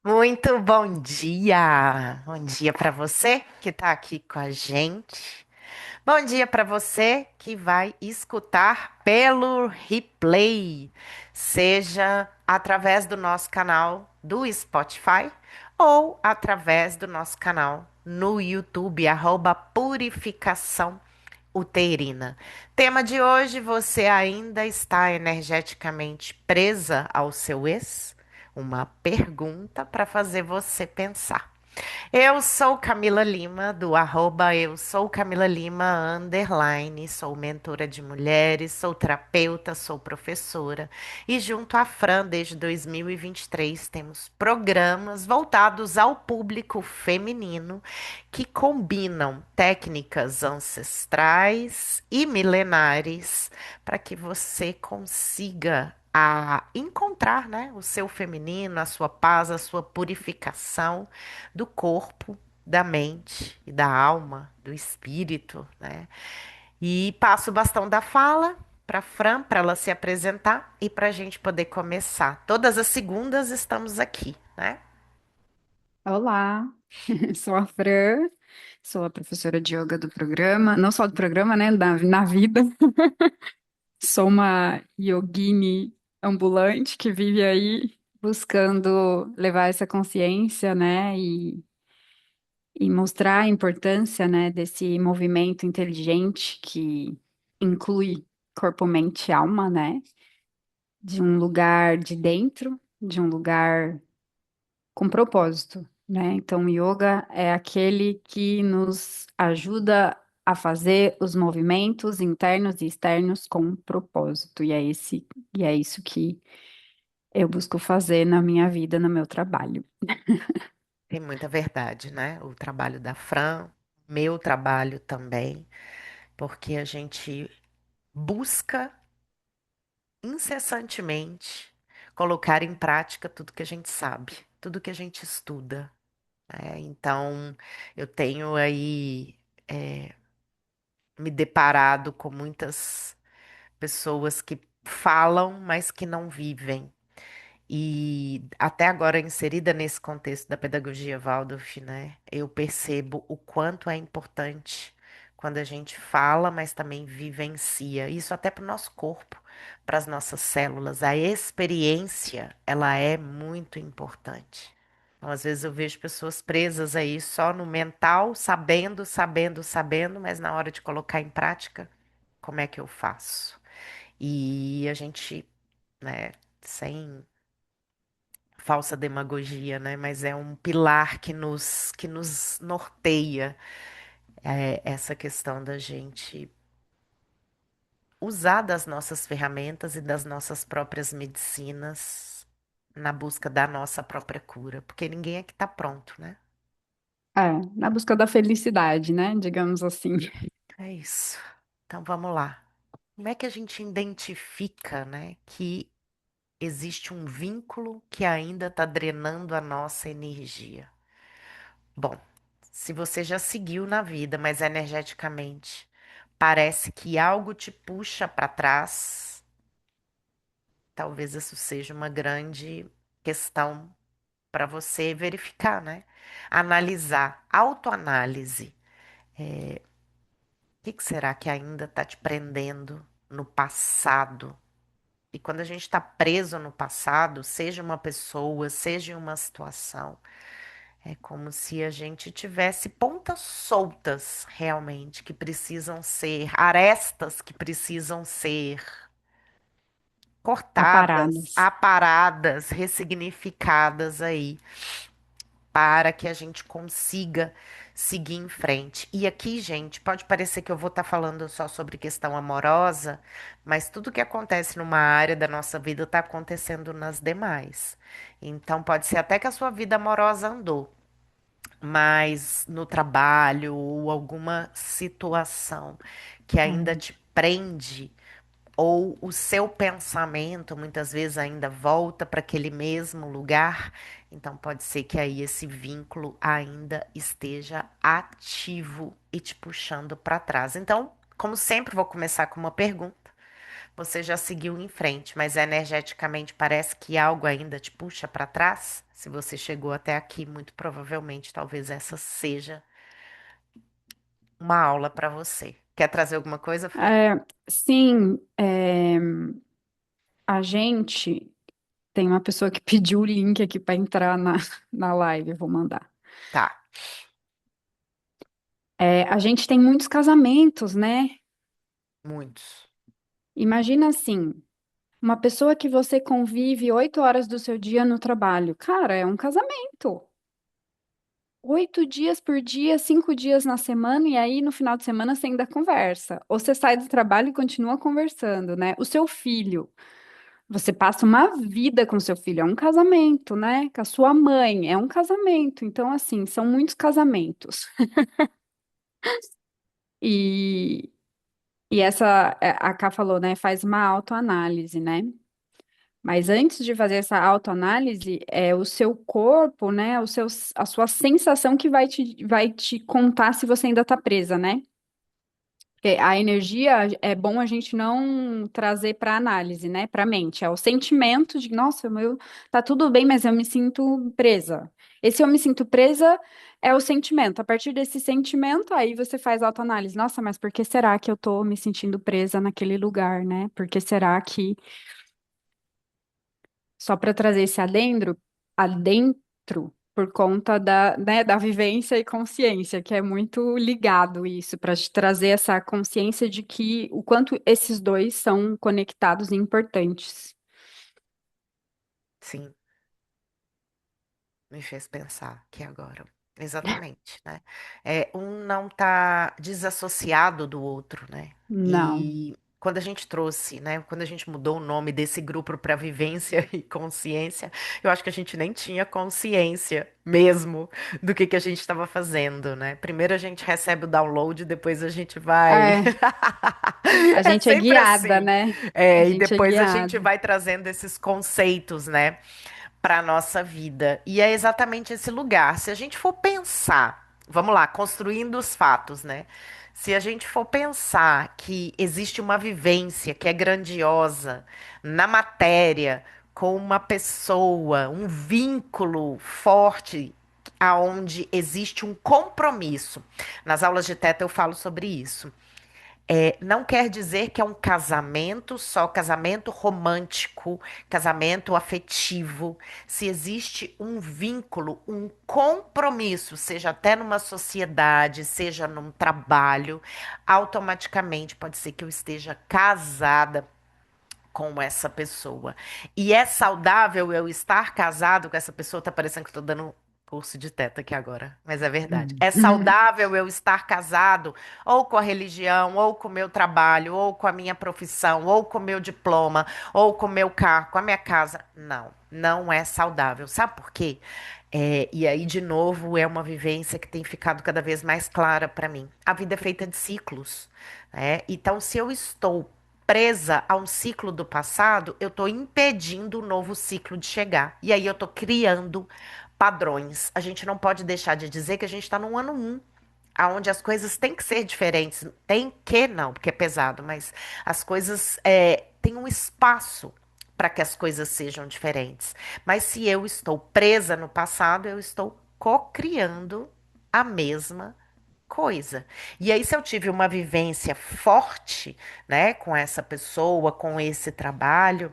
Muito bom dia! Bom dia para você que está aqui com a gente. Bom dia para você que vai escutar pelo replay, seja através do nosso canal do Spotify ou através do nosso canal no YouTube, Purificação Uterina. Tema de hoje: você ainda está energeticamente presa ao seu ex? Uma pergunta para fazer você pensar. Eu sou Camila Lima, do Eu sou Camila Lima, underline, sou mentora de mulheres, sou terapeuta, sou professora e junto à Fran, desde 2023, temos programas voltados ao público feminino que combinam técnicas ancestrais e milenares para que você consiga encontrar, né, o seu feminino, a sua paz, a sua purificação do corpo, da mente e da alma, do espírito, né? E passo o bastão da fala para Fran, para ela se apresentar e para a gente poder começar. Todas as segundas estamos aqui, né? Olá, sou a Fran, sou a professora de yoga do programa, não só do programa, né, na vida. Sou uma yogini ambulante que vive aí buscando levar essa consciência, né, e mostrar a importância, né, desse movimento inteligente que inclui corpo, mente e alma, né, de um lugar de dentro, de um lugar com propósito, né? Então, o yoga é aquele que nos ajuda a fazer os movimentos internos e externos com propósito. E é isso que eu busco fazer na minha vida, no meu trabalho. Tem muita verdade, né? O trabalho da Fran, meu trabalho também, porque a gente busca incessantemente colocar em prática tudo que a gente sabe, tudo que a gente estuda, né? Então, eu tenho aí me deparado com muitas pessoas que falam, mas que não vivem. E até agora, inserida nesse contexto da pedagogia Waldorf, né, eu percebo o quanto é importante quando a gente fala, mas também vivencia. Isso até para o nosso corpo, para as nossas células. A experiência, ela é muito importante. Então, às vezes eu vejo pessoas presas aí só no mental, sabendo, sabendo, sabendo, mas na hora de colocar em prática, como é que eu faço? E a gente, né, sem falsa demagogia, né? Mas é um pilar que nos norteia, essa questão da gente usar das nossas ferramentas e das nossas próprias medicinas na busca da nossa própria cura, porque ninguém aqui está pronto, né? É, na busca da felicidade, né? Digamos assim. É isso. Então vamos lá. Como é que a gente identifica, né, que existe um vínculo que ainda está drenando a nossa energia? Bom, se você já seguiu na vida, mas energeticamente parece que algo te puxa para trás, talvez isso seja uma grande questão para você verificar, né? Analisar, autoanálise. O que que será que ainda está te prendendo no passado? E quando a gente está preso no passado, seja uma pessoa, seja uma situação, é como se a gente tivesse pontas soltas, realmente, que precisam ser, arestas que precisam ser cortadas, Aparadas. aparadas, ressignificadas aí, para que a gente consiga seguir em frente. E aqui, gente, pode parecer que eu vou estar falando só sobre questão amorosa, mas tudo que acontece numa área da nossa vida está acontecendo nas demais. Então, pode ser até que a sua vida amorosa andou, mas no trabalho ou alguma situação que ainda É. te prende, ou o seu pensamento muitas vezes ainda volta para aquele mesmo lugar, então pode ser que aí esse vínculo ainda esteja ativo e te puxando para trás. Então, como sempre, vou começar com uma pergunta você já seguiu em frente, mas energeticamente parece que algo ainda te puxa para trás. Se você chegou até aqui, muito provavelmente, talvez essa seja uma aula para você. Quer trazer alguma coisa, Fran? Sim, a gente tem uma pessoa que pediu o link aqui para entrar na live, eu vou mandar. Tá, A gente tem muitos casamentos, né? muitos. Imagina assim, uma pessoa que você convive 8 horas do seu dia no trabalho. Cara, é um casamento. 8 dias por dia, 5 dias na semana, e aí no final de semana você ainda conversa. Ou você sai do trabalho e continua conversando, né? O seu filho, você passa uma vida com seu filho, é um casamento, né? Com a sua mãe, é um casamento. Então, assim, são muitos casamentos. E, e a Ká falou, né? Faz uma autoanálise, né? Mas antes de fazer essa autoanálise, é o seu corpo, né? A sua sensação que vai te contar se você ainda tá presa, né? Porque a energia é bom a gente não trazer para análise, né? Para mente. É o sentimento de, nossa, meu, tá tudo bem, mas eu me sinto presa. Esse eu me sinto presa é o sentimento. A partir desse sentimento, aí você faz autoanálise. Nossa, mas por que será que eu tô me sentindo presa naquele lugar, né? Por que será que só para trazer esse adentro, por conta da vivência e consciência, que é muito ligado isso, para te trazer essa consciência de que o quanto esses dois são conectados e importantes. Sim, me fez pensar aqui agora. Exatamente, né? Um não tá desassociado do outro, né? Não. E quando a gente trouxe, né? Quando a gente mudou o nome desse grupo para vivência e consciência, eu acho que a gente nem tinha consciência mesmo do que a gente estava fazendo, né? Primeiro a gente recebe o download, depois a gente vai. É, a É gente é sempre guiada, assim. né? A E gente é depois a gente guiada. vai trazendo esses conceitos, né? Para a nossa vida. E é exatamente esse lugar. Se a gente for pensar, vamos lá, construindo os fatos, né? Se a gente for pensar que existe uma vivência que é grandiosa na matéria, com uma pessoa, um vínculo forte, aonde existe um compromisso. Nas aulas de Teta eu falo sobre isso. Não quer dizer que é um casamento só, casamento romântico, casamento afetivo. Se existe um vínculo, um compromisso, seja até numa sociedade, seja num trabalho, automaticamente pode ser que eu esteja casada com essa pessoa. E é saudável eu estar casado com essa pessoa. Tá parecendo que eu tô dando curso de teta aqui agora, mas é verdade. É saudável eu estar casado ou com a religião, ou com o meu trabalho, ou com a minha profissão, ou com o meu diploma, ou com o meu carro, com a minha casa. Não, não é saudável. Sabe por quê? E aí, de novo, é uma vivência que tem ficado cada vez mais clara para mim. A vida é feita de ciclos, né? Então, se eu estou presa a um ciclo do passado, eu estou impedindo o novo ciclo de chegar. E aí eu estou criando padrões. A gente não pode deixar de dizer que a gente está no ano um, aonde as coisas têm que ser diferentes. Tem que não, porque é pesado, mas as coisas têm um espaço para que as coisas sejam diferentes. Mas se eu estou presa no passado, eu estou co-criando a mesma coisa. E aí, se eu tive uma vivência forte, né, com essa pessoa, com esse trabalho,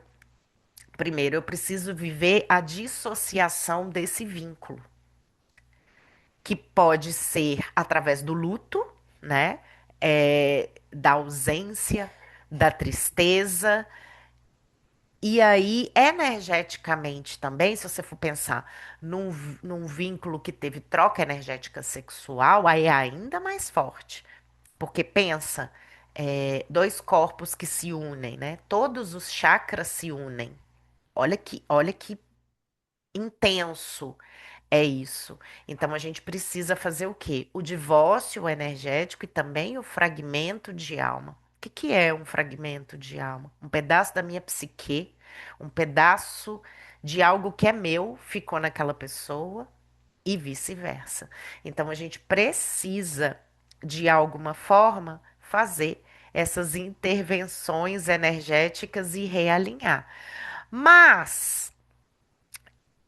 primeiro eu preciso viver a dissociação desse vínculo, que pode ser através do luto, né, da ausência, da tristeza. E aí, energeticamente também, se você for pensar num vínculo que teve troca energética sexual, aí é ainda mais forte. Porque pensa, dois corpos que se unem, né? Todos os chakras se unem. Olha que intenso é isso. Então a gente precisa fazer o quê? O divórcio energético e também o fragmento de alma. Que é um fragmento de alma? Um pedaço da minha psique, um pedaço de algo que é meu ficou naquela pessoa e vice-versa. Então a gente precisa, de alguma forma, fazer essas intervenções energéticas e realinhar. Mas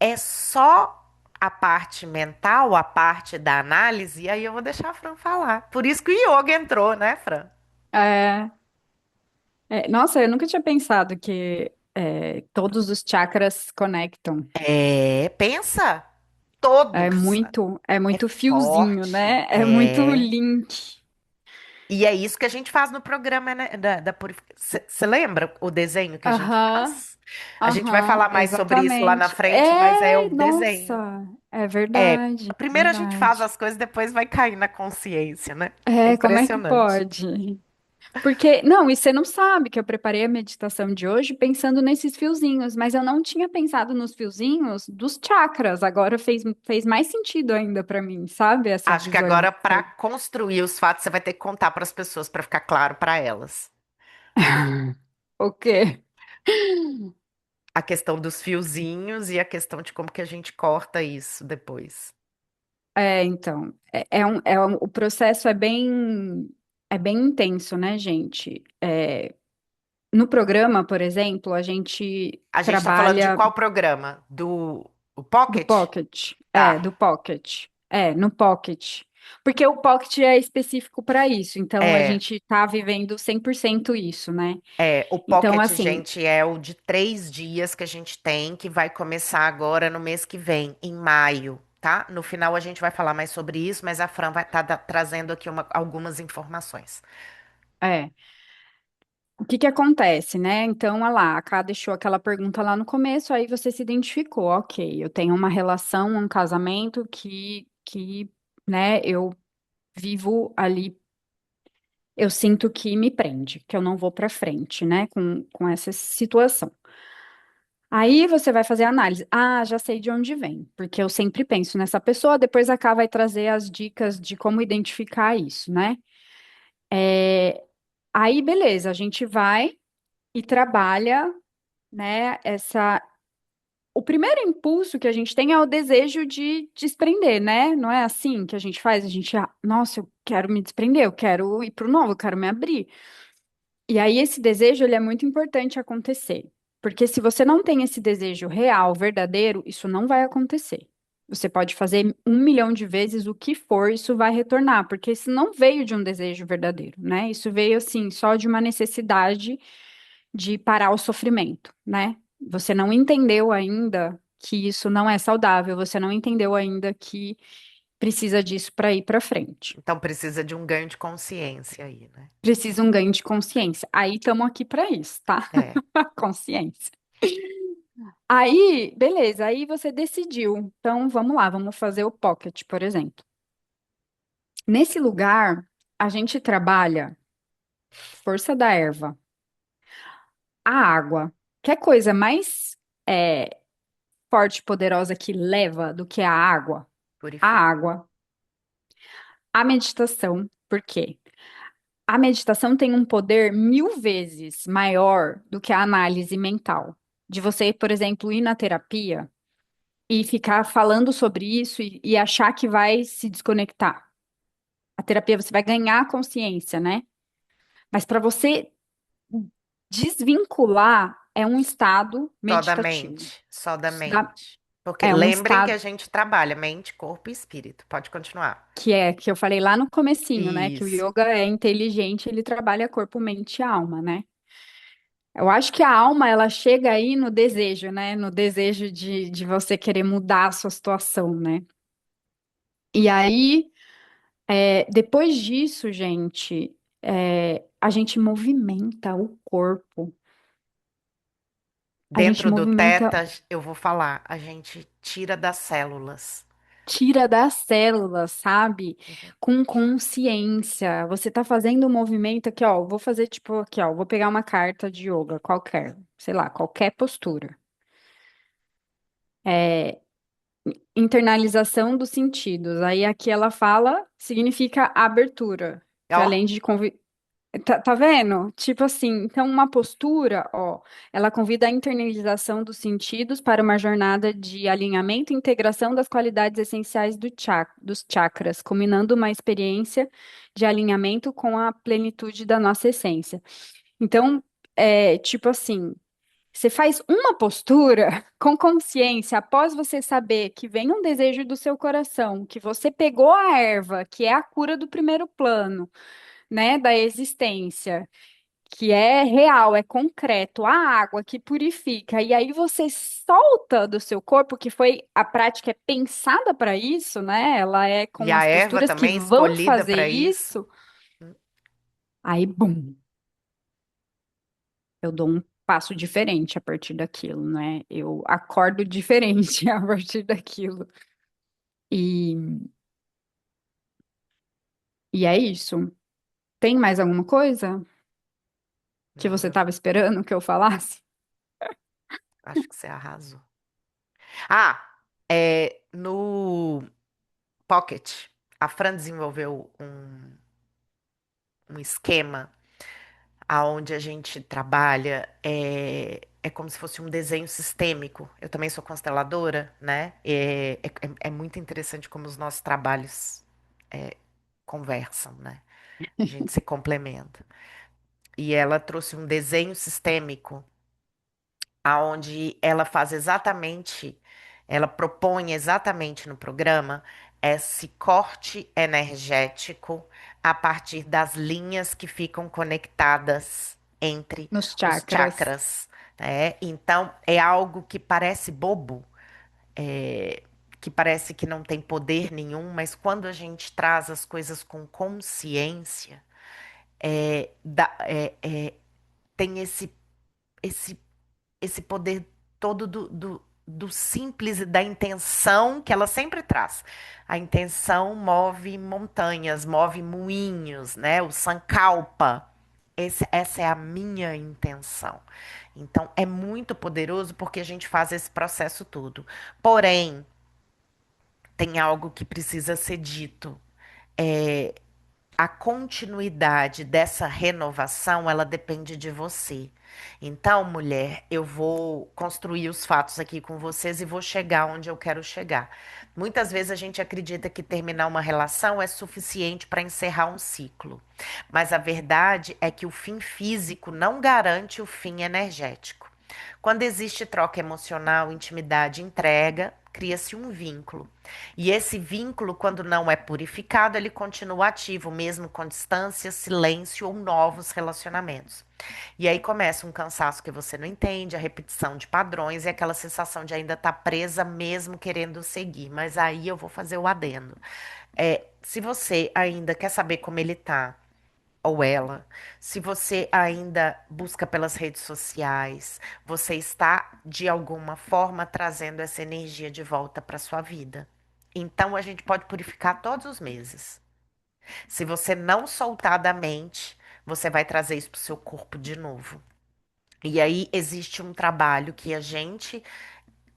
é só a parte mental, a parte da análise, e aí eu vou deixar a Fran falar. Por isso que o yoga entrou, né, Fran? É, nossa, eu nunca tinha pensado que todos os chakras conectam. É, pensa, todos. É É muito fiozinho, forte, né? É muito é. link. E é isso que a gente faz no programa, né, da purificação. Você lembra o desenho que a gente Aham, faz? A gente vai aham, falar mais sobre isso lá na exatamente. frente, mas é o desenho. Nossa, é É, verdade, é primeiro a gente faz verdade. as coisas, depois vai cair na consciência, né? É É, como é que impressionante. pode? Porque, não, e você não sabe que eu preparei a meditação de hoje pensando nesses fiozinhos, mas eu não tinha pensado nos fiozinhos dos chakras. Agora fez mais sentido ainda pra mim, sabe? Essa Acho que agora, para visualização. construir os fatos, você vai ter que contar para as pessoas, para ficar claro para elas. O quê? A questão dos fiozinhos e a questão de como que a gente corta isso depois. Então, o processo é bem intenso, né, gente? No programa, por exemplo, a gente A gente está falando de trabalha qual programa? Do o do Pocket? Pocket. Do Tá. Pocket. No Pocket. Porque o Pocket é específico para isso, então a É, gente tá vivendo 100% isso, né? o Então, Pocket, assim, gente, é o de 3 dias que a gente tem, que vai começar agora no mês que vem, em maio, tá? No final a gente vai falar mais sobre isso, mas a Fran vai estar trazendo aqui algumas informações. é. O que que acontece, né? Então, olha lá, a Ká deixou aquela pergunta lá no começo, aí você se identificou, ok, eu tenho uma relação, um casamento né, eu vivo ali, eu sinto que me prende, que eu não vou para frente, né, com essa situação. Aí você vai fazer a análise. Ah, já sei de onde vem, porque eu sempre penso nessa pessoa, depois a Ká vai trazer as dicas de como identificar isso, né? É, Aí, beleza, a gente vai e trabalha, né, o primeiro impulso que a gente tem é o desejo de desprender, né? Não é assim que a gente faz? A gente, nossa, eu quero me desprender, eu quero ir pro novo, eu quero me abrir. E aí esse desejo, ele é muito importante acontecer, porque se você não tem esse desejo real, verdadeiro, isso não vai acontecer. Você pode fazer 1 milhão de vezes o que for, isso vai retornar, porque isso não veio de um desejo verdadeiro, né? Isso veio assim, só de uma necessidade de parar o sofrimento, né? Você não entendeu ainda que isso não é saudável, você não entendeu ainda que precisa disso para ir para frente. Então precisa de um ganho de consciência aí, né? Precisa um ganho de consciência. Aí estamos aqui para isso, tá? É. Consciência. Aí, beleza, aí você decidiu. Então, vamos lá, vamos fazer o pocket, por exemplo. Nesse lugar, a gente trabalha força da erva, a água. Quer coisa mais é, forte e poderosa que leva do que a água? A Purifica. água. A meditação. Por quê? A meditação tem um poder 1000 vezes maior do que a análise mental. De você, por exemplo, ir na terapia e ficar falando sobre isso e achar que vai se desconectar. A terapia você vai ganhar consciência, né? Mas para você desvincular é um estado Só da meditativo. mente, só da Isso mente. Porque É um lembrem que estado a gente trabalha mente, corpo e espírito. Pode continuar. que eu falei lá no comecinho, né? Que o Isso. yoga é inteligente, ele trabalha corpo, mente e alma, né? Eu acho que a alma, ela chega aí no desejo, né? No desejo de você querer mudar a sua situação, né? E aí, depois disso, gente, a gente movimenta o corpo. A gente Dentro do movimenta, teta, eu vou falar, a gente tira das células. tira das células, sabe? Uhum. Com consciência. Você tá fazendo um movimento aqui, ó. Vou fazer tipo aqui, ó. Vou pegar uma carta de yoga qualquer, sei lá, qualquer postura. É, internalização dos sentidos. Aí aqui ela fala, significa abertura, que Ó, além de Tá vendo? Tipo assim, então uma postura, ó, ela convida a internalização dos sentidos para uma jornada de alinhamento e integração das qualidades essenciais dos chakras, combinando uma experiência de alinhamento com a plenitude da nossa essência. Então, tipo assim, você faz uma postura com consciência após você saber que vem um desejo do seu coração, que você pegou a erva, que é a cura do primeiro plano, né, da existência, que é real, é concreto, a água que purifica, e aí você solta do seu corpo, que foi a prática é pensada para isso, né? Ela é E com a as erva posturas que também vão escolhida fazer para isso. isso, aí, bum, eu dou um passo diferente a partir daquilo, né? Eu acordo diferente a partir daquilo. E, e é isso. Tem mais alguma coisa que Não, você estava esperando que eu falasse? acho que você arrasou. No Pocket, a Fran desenvolveu um esquema aonde a gente trabalha é como se fosse um desenho sistêmico. Eu também sou consteladora, né? É muito interessante como os nossos trabalhos conversam, né? A gente se complementa. E ela trouxe um desenho sistêmico aonde ela faz exatamente, ela propõe exatamente no programa esse corte energético a partir das linhas que ficam conectadas entre Nos os chakras. chakras, né? Então, é algo que parece bobo, é, que parece que não tem poder nenhum, mas quando a gente traz as coisas com consciência, tem esse esse poder todo do simples e da intenção que ela sempre traz. A intenção move montanhas, move moinhos, né? O Sankalpa. Essa é a minha intenção. Então, é muito poderoso porque a gente faz esse processo todo. Porém, tem algo que precisa ser dito. É, a continuidade dessa renovação, ela depende de você. Então, mulher, eu vou construir os fatos aqui com vocês e vou chegar onde eu quero chegar. Muitas vezes a gente acredita que terminar uma relação é suficiente para encerrar um ciclo, mas a verdade é que o fim físico não garante o fim energético. Quando existe troca emocional, intimidade, entrega, cria-se um vínculo. E esse vínculo, quando não é purificado, ele continua ativo, mesmo com distância, silêncio ou novos relacionamentos. E aí começa um cansaço que você não entende, a repetição de padrões e aquela sensação de ainda estar presa, mesmo querendo seguir. Mas aí eu vou fazer o adendo. Se você ainda quer saber como ele tá, ou ela, se você ainda busca pelas redes sociais, você está de alguma forma trazendo essa energia de volta para sua vida. Então a gente pode purificar todos os meses. Se você não soltar da mente, você vai trazer isso para o seu corpo de novo. E aí existe um trabalho que a gente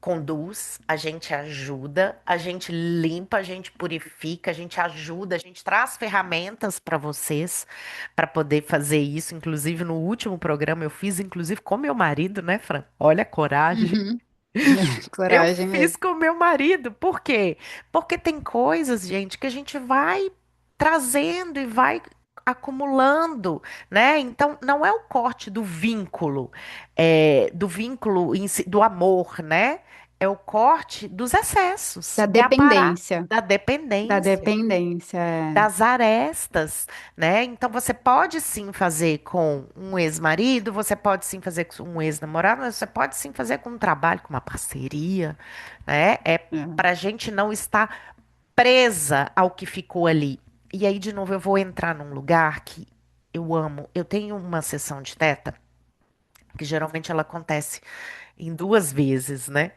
conduz, a gente ajuda, a gente limpa, a gente purifica, a gente ajuda, a gente traz ferramentas para vocês para poder fazer isso. Inclusive, no último programa eu fiz, inclusive com meu marido, né, Fran? Olha a coragem. Uhum. Eu Coragem fiz mesmo. com meu marido. Por quê? Porque tem coisas, gente, que a gente vai trazendo e vai acumulando, né? Então, não é o corte do vínculo, do vínculo do amor, né? É o corte dos excessos, Da é a parar dependência. da Da dependência dependência. É. das arestas, né? Então você pode sim fazer com um ex-marido, você pode sim fazer com um ex-namorado, mas você pode sim fazer com um trabalho, com uma parceria, né? É É. para a gente não estar presa ao que ficou ali. E aí, de novo, eu vou entrar num lugar que eu amo. Eu tenho uma sessão de teta, que geralmente ela acontece em duas vezes, né?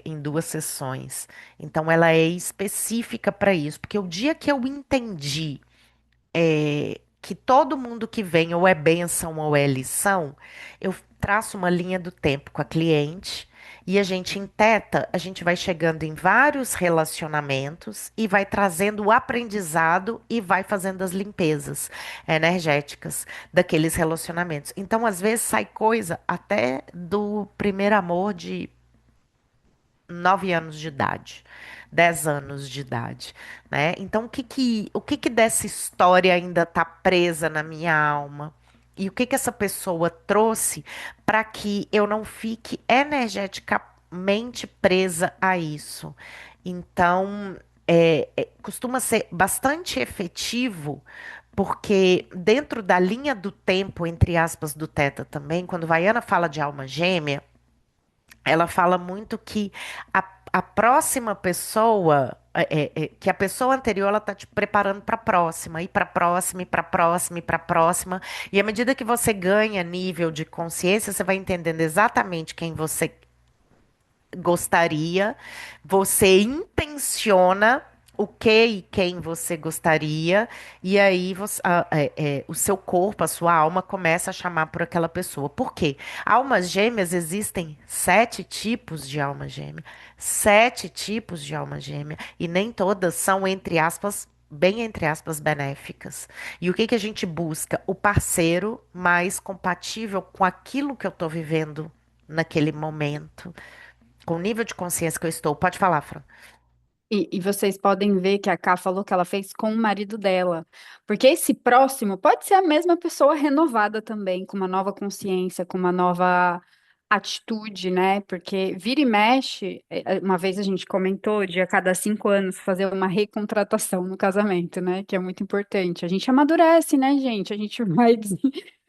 Em duas sessões. Então, ela é específica para isso, porque o dia que eu entendi que todo mundo que vem ou é bênção ou é lição, eu traço uma linha do tempo com a cliente E a gente, em teta, a gente vai chegando em vários relacionamentos e vai trazendo o aprendizado e vai fazendo as limpezas energéticas daqueles relacionamentos. Então, às vezes, sai coisa até do primeiro amor de 9 anos de idade, 10 anos de idade, né? Então, o que que dessa história ainda está presa na minha alma? E o que que essa pessoa trouxe para que eu não fique energeticamente presa a isso? Então, costuma ser bastante efetivo, porque dentro da linha do tempo, entre aspas, do Teta também, quando Vaiana fala de alma gêmea, ela fala muito que a próxima pessoa, que a pessoa anterior, ela tá te preparando para a próxima, e para a próxima, e para a próxima, e para a próxima. E à medida que você ganha nível de consciência, você vai entendendo exatamente quem você gostaria, você intenciona o que e quem você gostaria, e aí o seu corpo, a sua alma começa a chamar por aquela pessoa. Por quê? Almas gêmeas existem 7 tipos de alma gêmea, 7 tipos de alma gêmea, e nem todas são, entre aspas, bem entre aspas, benéficas. E o que que a gente busca? O parceiro mais compatível com aquilo que eu estou vivendo naquele momento, com o nível de consciência que eu estou. Pode falar, Fran. E vocês podem ver que a Ká falou que ela fez com o marido dela. Porque esse próximo pode ser a mesma pessoa renovada também, com uma nova consciência, com uma nova atitude, né? Porque vira e mexe, uma vez a gente comentou de a cada 5 anos fazer uma recontratação no casamento, né? Que é muito importante. A gente amadurece, né, gente?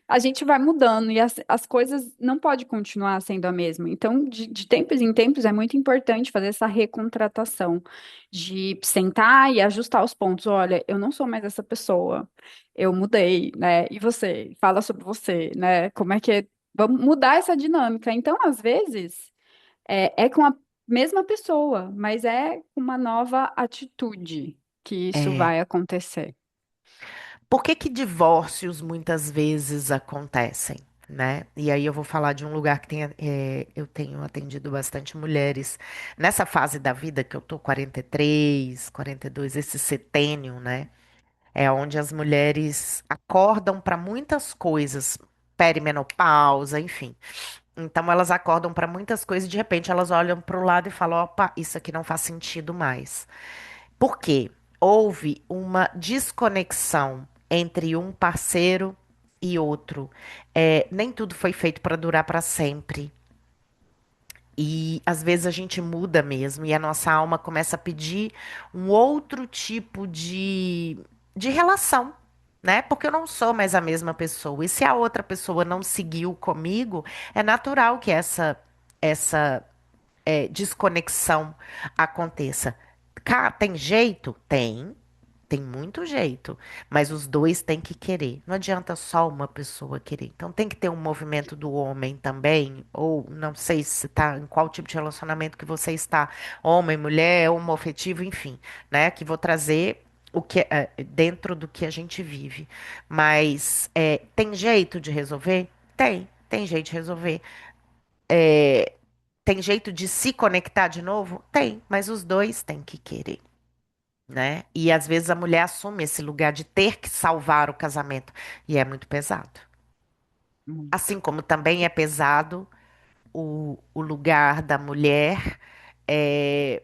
A gente vai mudando e as coisas não podem continuar sendo a mesma. Então, de tempos em tempos, é muito importante fazer essa recontratação, de sentar e ajustar os pontos. Olha, eu não sou mais essa pessoa, eu mudei, né? E você? Fala sobre você, né? Como é que é? Vamos mudar essa dinâmica. Então, às vezes, é com a mesma pessoa, mas é com uma nova atitude que isso É, vai acontecer. por que que divórcios muitas vezes acontecem, né? E aí eu vou falar de um lugar que eu tenho atendido bastante mulheres nessa fase da vida que eu tô 43, 42, esse setênio, né? É onde as mulheres acordam para muitas coisas, perimenopausa, enfim. Então elas acordam para muitas coisas e de repente elas olham para o lado e falam: opa, isso aqui não faz sentido mais. Por quê? Houve uma desconexão entre um parceiro e outro. Nem tudo foi feito para durar para sempre. E às vezes a gente muda mesmo e a nossa alma começa a pedir um outro tipo de relação, né? Porque eu não sou mais a mesma pessoa. E se a outra pessoa não seguiu comigo, é natural que essa desconexão aconteça. Tem jeito? Tem. Tem muito jeito, mas os dois têm que querer. Não adianta só uma pessoa querer. Então tem que ter um movimento do homem também, ou não sei se tá em qual tipo de relacionamento que você está, homem, mulher, homoafetivo, enfim, né? Que vou trazer o que dentro do que a gente vive. Mas tem jeito de resolver? Tem jeito de resolver. Tem jeito de se conectar de novo? Tem, mas os dois têm que querer, né? E às vezes a mulher assume esse lugar de ter que salvar o casamento. E é muito pesado. Assim como também é pesado o lugar da mulher é,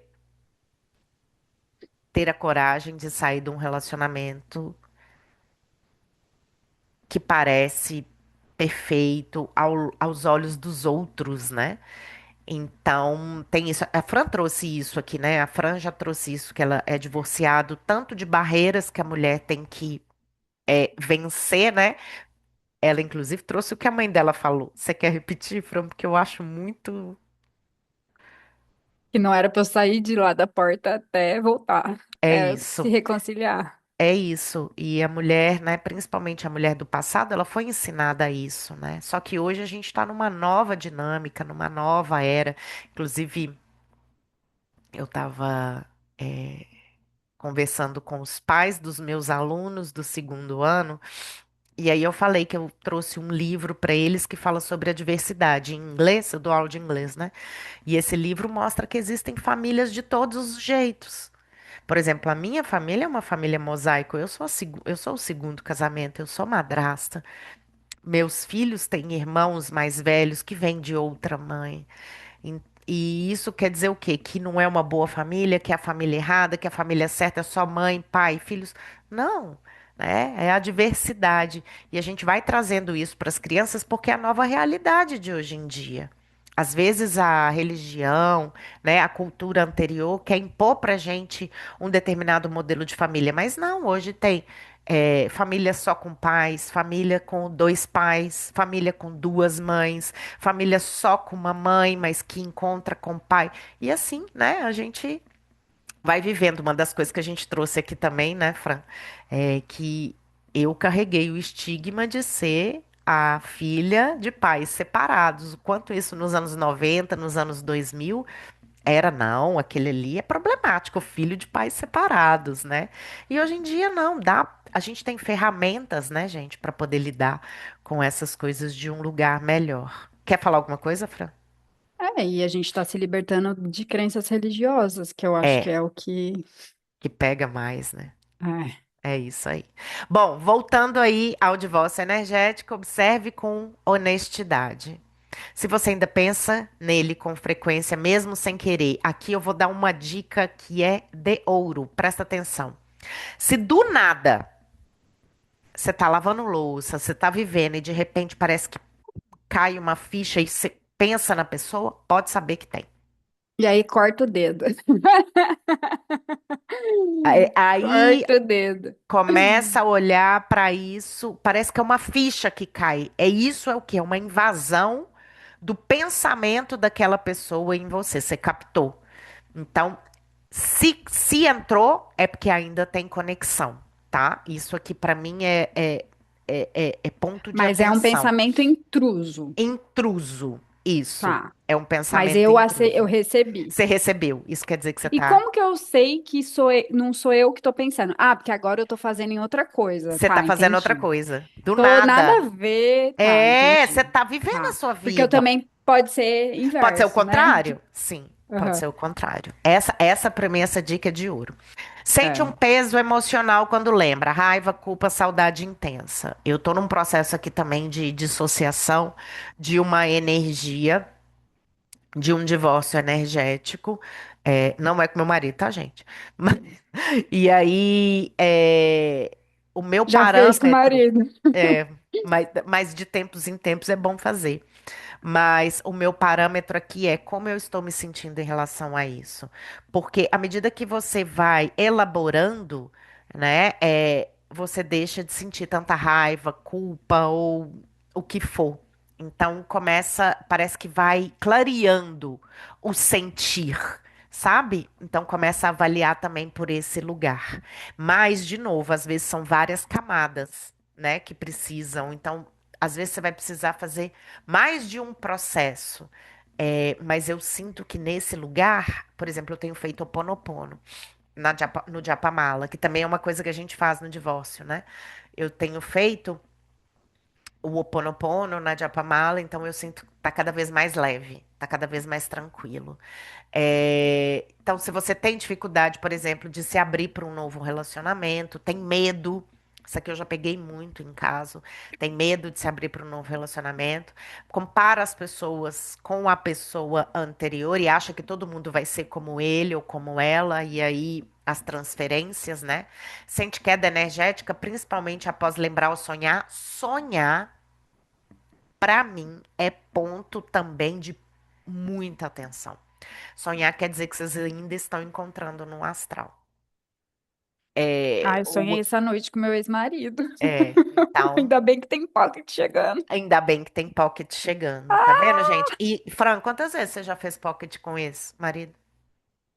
ter a coragem de sair de um relacionamento que parece perfeito aos olhos dos outros, né? Então, tem isso. A Fran trouxe isso aqui, né? A Fran já trouxe isso, que ela é divorciado, tanto de barreiras que a mulher tem que vencer, né? Ela, inclusive, trouxe o que a mãe dela falou. Você quer repetir, Fran? Porque eu acho muito. Que não era para eu sair de lá da porta até voltar. É É se isso. reconciliar. É isso. E a mulher, né, principalmente a mulher do passado, ela foi ensinada a isso, né? Só que hoje a gente está numa nova dinâmica, numa nova era. Inclusive, eu estava conversando com os pais dos meus alunos do segundo ano. E aí eu falei que eu trouxe um livro para eles que fala sobre a diversidade em inglês, eu dou aula de inglês, né? E esse livro mostra que existem famílias de todos os jeitos. Por exemplo, a minha família é uma família mosaico. Eu sou o segundo casamento, eu sou madrasta. Meus filhos têm irmãos mais velhos que vêm de outra mãe. E isso quer dizer o quê? Que não é uma boa família, que é a família errada, que a família certa é só mãe, pai, filhos. Não, né? É a diversidade. E a gente vai trazendo isso para as crianças porque é a nova realidade de hoje em dia. Às vezes a religião, né, a cultura anterior quer impor para gente um determinado modelo de família, mas não, hoje tem família só com pais, família com dois pais, família com duas mães, família só com uma mãe, mas que encontra com o pai. E assim, né, a gente vai vivendo. Uma das coisas que a gente trouxe aqui também, né, Fran, é que eu carreguei o estigma de ser a filha de pais separados. O quanto isso nos anos 90, nos anos 2000 era, não, aquele ali é problemático, filho de pais separados, né? E hoje em dia não, dá, a gente tem ferramentas, né, gente, para poder lidar com essas coisas de um lugar melhor. Quer falar alguma coisa, Fran? É, e a gente está se libertando de crenças religiosas, que eu acho que É, é o que. que pega mais, né? É. É isso aí. Bom, voltando aí ao divórcio energético, observe com honestidade. Se você ainda pensa nele com frequência, mesmo sem querer, aqui eu vou dar uma dica que é de ouro. Presta atenção. Se do nada você tá lavando louça, você tá vivendo e de repente parece que cai uma ficha e você pensa na pessoa, pode saber que tem. E aí corta o dedo. Aí Corta o dedo. começa a olhar para isso, parece que é uma ficha que cai. É isso, é o quê? É uma invasão do pensamento daquela pessoa em você. Você captou. Então, se entrou, é porque ainda tem conexão, tá? Isso aqui para mim é ponto de Mas é um atenção. pensamento intruso. Intruso. Isso. Tá. É um Mas pensamento eu intruso. recebi. Você recebeu. Isso quer dizer que você E tá. como que eu sei que não sou eu que tô pensando? Ah, porque agora eu tô fazendo em outra coisa. Você tá Tá, fazendo outra entendi. coisa. Do Tô nada nada. a ver. Tá, É, você entendi. tá vivendo a Tá. sua Porque eu vida. também pode ser Pode ser o inverso, né? contrário? Sim, pode Aham. ser o contrário. Essa para mim, essa dica é de ouro. Sente um É. peso emocional quando lembra. Raiva, culpa, saudade intensa. Eu tô num processo aqui também de dissociação de uma energia, de um divórcio energético. Não é com meu marido, tá, gente? E aí, o meu Já fez com o parâmetro, marido. é, mas de tempos em tempos é bom fazer. Mas o meu parâmetro aqui é como eu estou me sentindo em relação a isso. Porque à medida que você vai elaborando, né, você deixa de sentir tanta raiva, culpa ou o que for. Então começa, parece que vai clareando o sentir, sabe? Então começa a avaliar também por esse lugar. Mas, de novo, às vezes são várias camadas, né, que precisam. Então, às vezes você vai precisar fazer mais de um processo. Mas eu sinto que nesse lugar, por exemplo, eu tenho feito Ho'oponopono no Japamala, que também é uma coisa que a gente faz no divórcio, né? Eu tenho feito o Ho'oponopono na Japamala, então eu sinto que tá cada vez mais leve, tá cada vez mais tranquilo. Então, se você tem dificuldade, por exemplo, de se abrir para um novo relacionamento, tem medo, isso aqui eu já peguei muito em caso, tem medo de se abrir para um novo relacionamento, compara as pessoas com a pessoa anterior e acha que todo mundo vai ser como ele ou como ela, e aí as transferências, né? Sente queda energética, principalmente após lembrar ou sonhar. Sonhar, para mim, é ponto também de muita atenção. Sonhar quer dizer que vocês ainda estão encontrando no astral. Ah, eu sonhei essa noite com meu ex-marido. Então, Ainda bem que tem pocket chegando. ainda bem que tem pocket chegando, tá vendo, gente? E, Fran, quantas vezes você já fez pocket com ex-marido?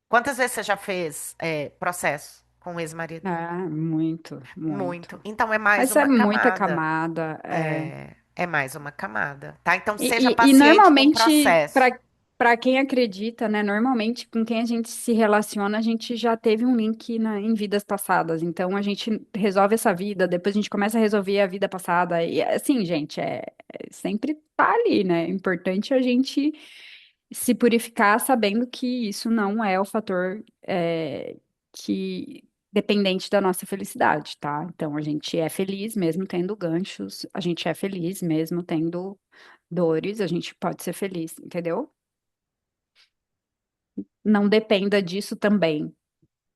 Quantas vezes você já fez processo com ex-marido? Ah, muito, Muito. muito. Então é mais Mas é uma muita camada. camada. É mais uma camada, tá? Então E, seja e paciente com o normalmente, processo. Para quem acredita, né, normalmente com quem a gente se relaciona, a gente já teve um link em vidas passadas. Então a gente resolve essa vida, depois a gente começa a resolver a vida passada. E assim, gente, sempre tá ali, né? É importante a gente se purificar sabendo que isso não é o fator que dependente da nossa felicidade, tá? Então a gente é feliz mesmo tendo ganchos, a gente é feliz mesmo tendo dores, a gente pode ser feliz, entendeu? Não dependa disso também.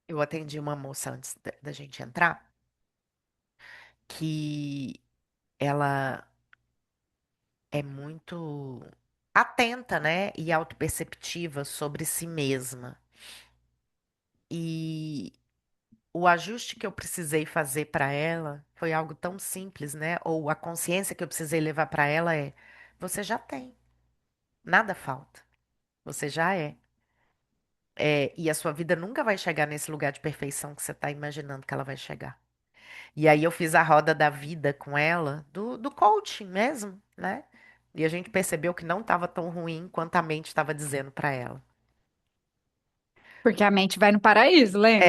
Eu atendi uma moça antes da gente entrar, que ela é muito atenta, né, e autoperceptiva sobre si mesma. E o ajuste que eu precisei fazer para ela foi algo tão simples, né? Ou a consciência que eu precisei levar para ela é: você já tem, nada falta, você já é. É, e a sua vida nunca vai chegar nesse lugar de perfeição que você está imaginando que ela vai chegar. E aí eu fiz a roda da vida com ela, do coaching mesmo, né? E a gente percebeu que não estava tão ruim quanto a mente estava dizendo para ela. Porque a mente vai no paraíso, lembra?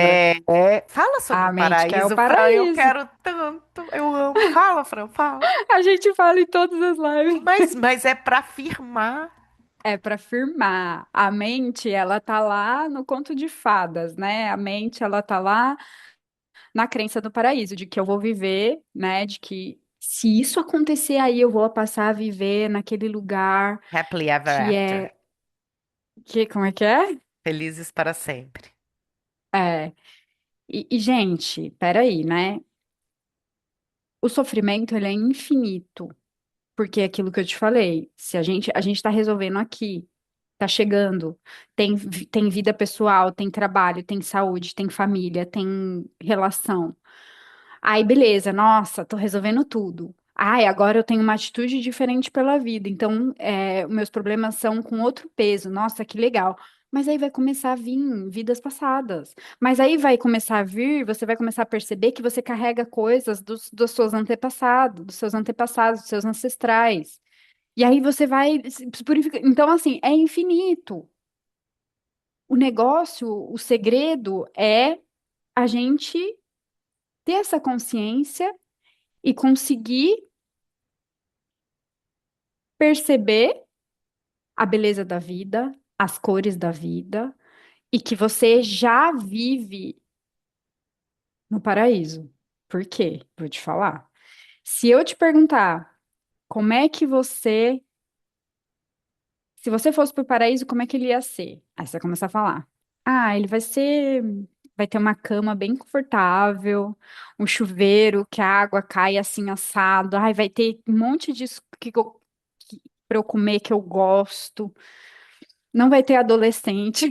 Fala sobre A o mente quer o paraíso, Fran, eu paraíso. quero tanto, eu amo. Fala, Fran, fala. A gente fala em todas as lives. Mas é para afirmar. É para firmar. A mente, ela tá lá no conto de fadas, né? A mente, ela tá lá na crença do paraíso, de que eu vou viver, né? De que se isso acontecer aí, eu vou passar a viver naquele lugar Happily ever que after. é, como é que é? Felizes para sempre. É. Gente, peraí, né? O sofrimento, ele é infinito. Porque é aquilo que eu te falei, se a gente está resolvendo aqui, tá chegando, tem vida pessoal, tem trabalho, tem saúde, tem família, tem relação. Aí, beleza, nossa, tô resolvendo tudo. Ai, agora eu tenho uma atitude diferente pela vida. Então, meus problemas são com outro peso. Nossa, que legal. Mas aí vai começar a vir vidas passadas. Mas aí vai começar a vir, você vai começar a perceber que você carrega coisas dos seus antepassados, dos seus ancestrais. E aí você vai se purificar. Então, assim, é infinito. O negócio, o segredo é a gente ter essa consciência e conseguir perceber a beleza da vida, as cores da vida, e que você já vive no paraíso. Por quê? Vou te falar. Se eu te perguntar como é que você, se você fosse para o paraíso, como é que ele ia ser? Aí você vai começar a falar. Ah, ele vai ter uma cama bem confortável, um chuveiro que a água cai assim assado. Ai, vai ter um monte disso para eu comer que eu gosto. Não vai ter adolescente.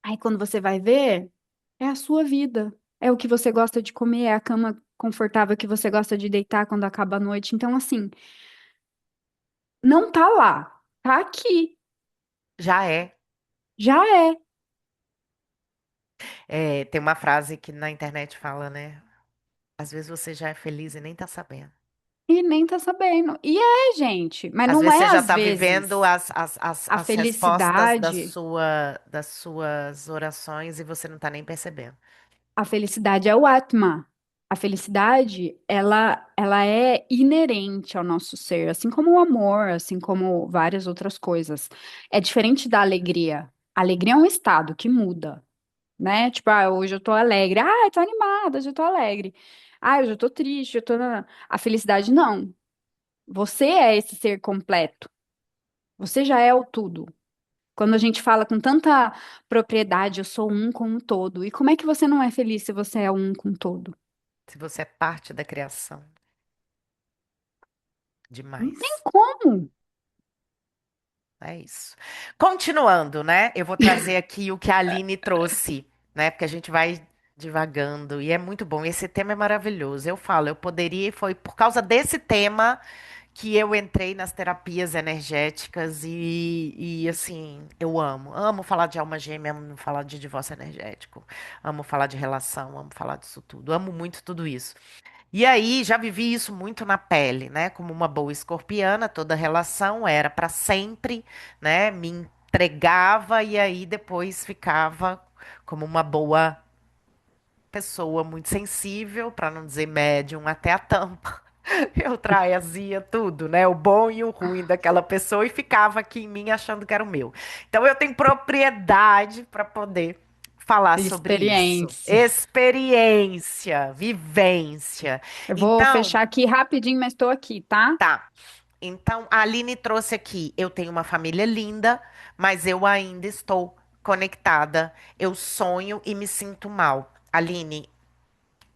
Aí quando você vai ver, é a sua vida. É o que você gosta de comer, é a cama confortável que você gosta de deitar quando acaba a noite. Então, assim, não tá lá, tá aqui. Já é. Já é. É, tem uma frase que na internet fala, né? Às vezes você já é feliz e nem tá sabendo. E nem tá sabendo. Gente, mas Às não vezes é você já às tá vivendo vezes. A as respostas felicidade, das suas orações e você não tá nem percebendo. a felicidade é o Atma. A felicidade, ela é inerente ao nosso ser, assim como o amor, assim como várias outras coisas. É diferente da alegria. A alegria é um estado que muda, né? Tipo, hoje eu tô alegre. Ah, eu tô animada, hoje eu tô alegre. Ah, hoje eu tô triste, eu tô... A felicidade, não. Você é esse ser completo. Você já é o tudo. Quando a gente fala com tanta propriedade, eu sou um com o todo. E como é que você não é feliz se você é um com o todo? Se você é parte da criação, Não tem demais. como. É isso. Continuando, né? Eu vou trazer aqui o que a Aline trouxe, né? Porque a gente vai divagando e é muito bom. Esse tema é maravilhoso. Eu falo, eu poderia, foi por causa desse tema que eu entrei nas terapias energéticas e assim, eu amo. Amo falar de alma gêmea, amo falar de divórcio energético, amo falar de relação, amo falar disso tudo. Amo muito tudo isso. E aí já vivi isso muito na pele, né? Como uma boa escorpiana, toda relação era para sempre, né? Me entregava e aí depois ficava como uma boa pessoa muito sensível, para não dizer médium até a tampa. Eu trazia tudo, né? O bom e o ruim daquela pessoa e ficava aqui em mim achando que era o meu. Então eu tenho propriedade para poder falar sobre isso. Experiência. Experiência, vivência. Eu vou Então, fechar aqui rapidinho, mas estou aqui, tá? tá. Então, a Aline trouxe aqui. Eu tenho uma família linda, mas eu ainda estou conectada. Eu sonho e me sinto mal. Aline,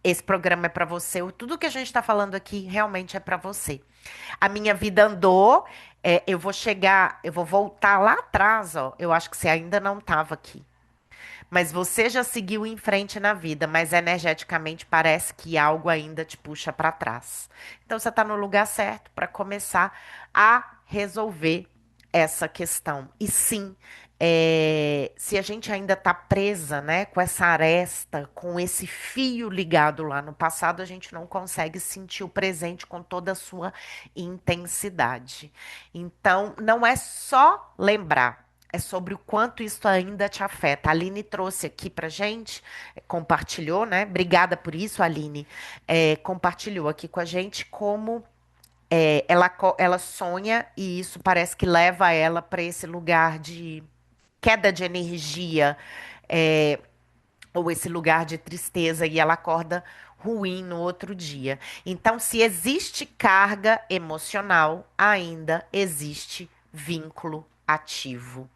esse programa é para você. Tudo que a gente está falando aqui realmente é para você. A minha vida andou. Eu vou chegar, eu vou voltar lá atrás, ó. Eu acho que você ainda não estava aqui. Mas você já seguiu em frente na vida, mas energeticamente parece que algo ainda te puxa para trás. Então você está no lugar certo para começar a resolver essa questão. E sim, se a gente ainda está presa, né, com essa aresta, com esse fio ligado lá no passado, a gente não consegue sentir o presente com toda a sua intensidade. Então, não é só lembrar. É sobre o quanto isso ainda te afeta. A Aline trouxe aqui pra gente, compartilhou, né? Obrigada por isso, Aline. Compartilhou aqui com a gente como ela sonha e isso parece que leva ela para esse lugar de queda de energia, é, ou esse lugar de tristeza e ela acorda ruim no outro dia. Então, se existe carga emocional, ainda existe vínculo ativo.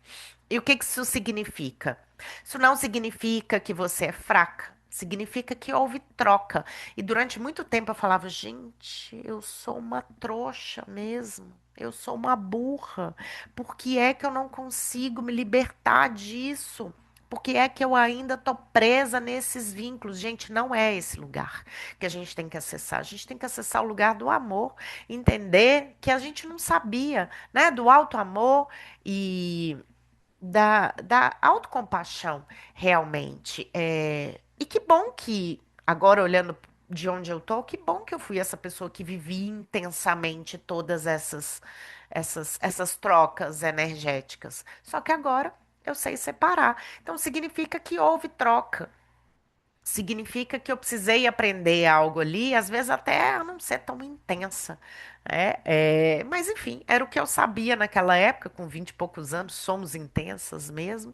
E o que que isso significa? Isso não significa que você é fraca. Significa que houve troca. E durante muito tempo eu falava, gente, eu sou uma trouxa mesmo. Eu sou uma burra. Por que é que eu não consigo me libertar disso? Por que é que eu ainda tô presa nesses vínculos? Gente, não é esse lugar que a gente tem que acessar. A gente tem que acessar o lugar do amor, entender que a gente não sabia, né? Do alto amor e da autocompaixão, realmente. E que bom que, agora olhando de onde eu tô, que bom que eu fui essa pessoa que vivia intensamente todas essas trocas energéticas. Só que agora eu sei separar. Então significa que houve troca. Significa que eu precisei aprender algo ali, às vezes até a não ser tão intensa, né? Mas enfim, era o que eu sabia naquela época, com 20 e poucos anos, somos intensas mesmo.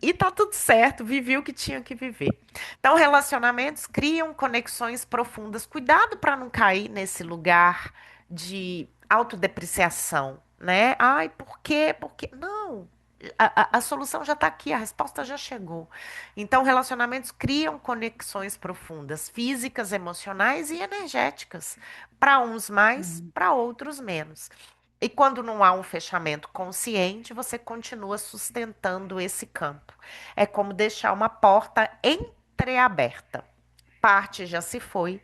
E tá tudo certo, vivi o que tinha que viver. Então, relacionamentos criam conexões profundas. Cuidado para não cair nesse lugar de autodepreciação, né? Ai, por quê? Por quê? Não. A solução já está aqui, a resposta já chegou. Então, relacionamentos criam conexões profundas, físicas, emocionais e energéticas. Para uns mais, Hum. para outros menos. E quando não há um fechamento consciente, você continua sustentando esse campo. É como deixar uma porta entreaberta. Parte já se foi,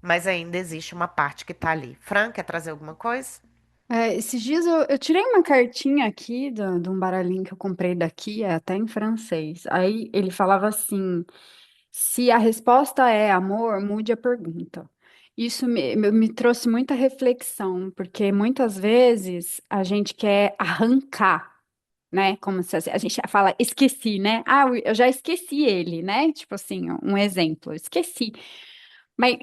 mas ainda existe uma parte que está ali. Fran, quer trazer alguma coisa? Esses dias eu tirei uma cartinha aqui de um baralhinho que eu comprei daqui, é até em francês. Aí ele falava assim: se a resposta é amor, mude a pergunta. Isso me trouxe muita reflexão, porque muitas vezes a gente quer arrancar, né? Como se a gente fala, esqueci, né? Ah, eu já esqueci ele, né? Tipo assim, um exemplo, esqueci. Mas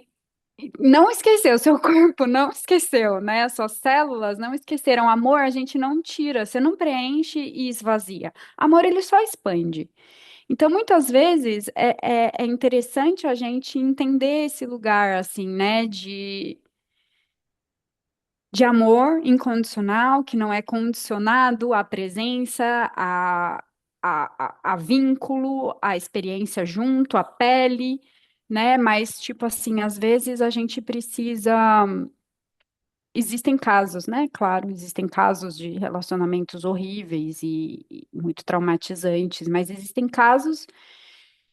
não esqueceu, seu corpo não esqueceu, né? As suas células não esqueceram. Amor, a gente não tira, você não preenche e esvazia. Amor, ele só expande. Então, muitas vezes é interessante a gente entender esse lugar, assim, né? De amor incondicional, que não é condicionado à presença, a vínculo, à experiência junto, à pele, né? Mas, tipo assim, às vezes a gente precisa. Existem casos, né? Claro, existem casos de relacionamentos horríveis e muito traumatizantes, mas existem casos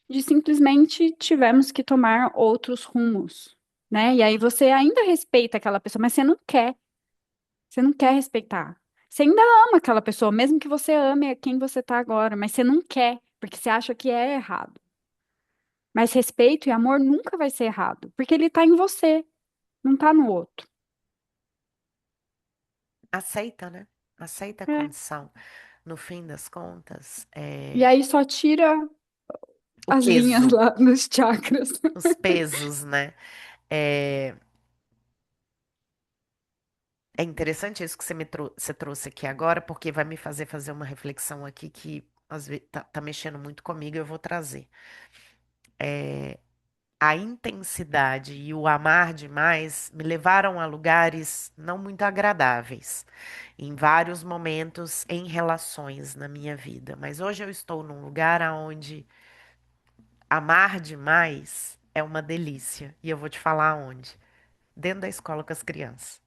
de simplesmente tivemos que tomar outros rumos, né? E aí você ainda respeita aquela pessoa, mas você não quer respeitar. Você ainda ama aquela pessoa, mesmo que você ame quem você tá agora, mas você não quer, porque você acha que é errado. Mas respeito e amor nunca vai ser errado, porque ele tá em você. não tá no outro. Aceita, né? Aceita a É. condição. No fim das contas, E aí só tira o as linhas peso, lá nos chakras. os pesos, né? É, é interessante isso que você trouxe aqui agora, porque vai me fazer uma reflexão aqui que às vezes tá mexendo muito comigo e eu vou trazer. A intensidade e o amar demais me levaram a lugares não muito agradáveis, em vários momentos em relações na minha vida. Mas hoje eu estou num lugar onde amar demais é uma delícia. E eu vou te falar onde. Dentro da escola com as crianças.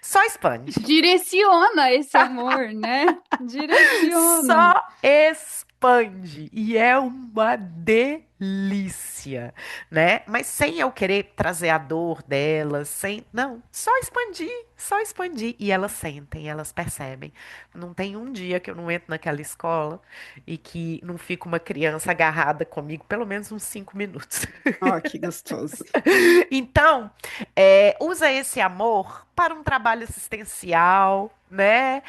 Só expande. Direciona esse amor, né? Direciona. Só expande e é uma delícia, né? Mas sem eu querer trazer a dor delas, sem, não, só expandir e elas sentem, elas percebem. Não tem um dia que eu não entro naquela escola e que não fica uma criança agarrada comigo pelo menos uns 5 minutos. Ó, que gostoso. Então, usa esse amor para um trabalho assistencial, né?